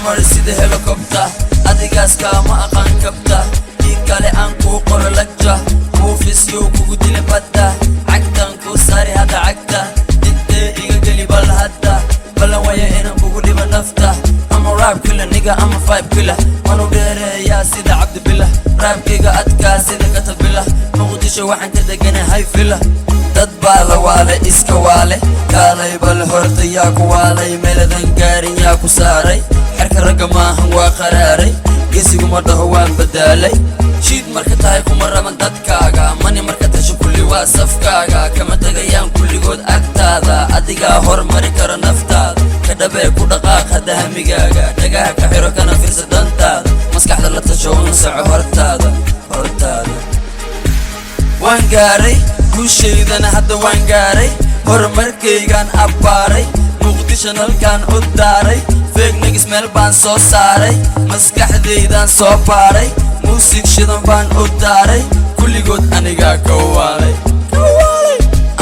mari sida helicopter adigaas kaama aqaan kabta ii kale aan kuu qoro lagja muufisyo kugu dili badda cagtan kuu saari hadda cagta intee iga geli bal hadda balan waya inaan kugu dhiba nafta ama rap killer nigga ama vibe killer wanu dheereeyaa sida cabdibila raabkayga adkaa sida katabila muqdisho waxaan ka deganahay villa dad baa la waale iska waale kaalay bal horta yaa ku waalay meeladan gaarin yaa ku saaray xerka ragga maahan waa qaraaray geesiguma dhaho waan badaalay shiid marka tahay kuma raban dadkaaga mani marka tasho kulli waa safkaaga kama tegayaan kulligood agtaada adigaa hormari kara naftaada ka dhabee ku dhaqaaq hadda hamigaaga dhagaha ka xiro kana fiirsa dantaada maskaxda la tasho una soco hortaada waan gaaray guushaydana hadda waan gaaray horumarkaygaan abbaaray muqdisho nalkaan u daaray feegnagis meel baan soo saaray maskaxdaydaan soo baaray muusig shidan baan u daaray kulligood anigaa ka waalay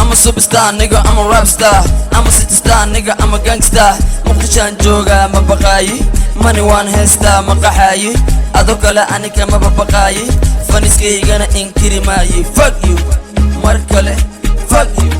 ama superstar nigga ama rapstar ama citystar nigga ama gangstar muqdishaan joogaa ma baqaayi mani waan heystaa ma qaxaayi ado kale anika ma babaqaayi faniskaygana inkiri maayi fuck you mar kale fuck you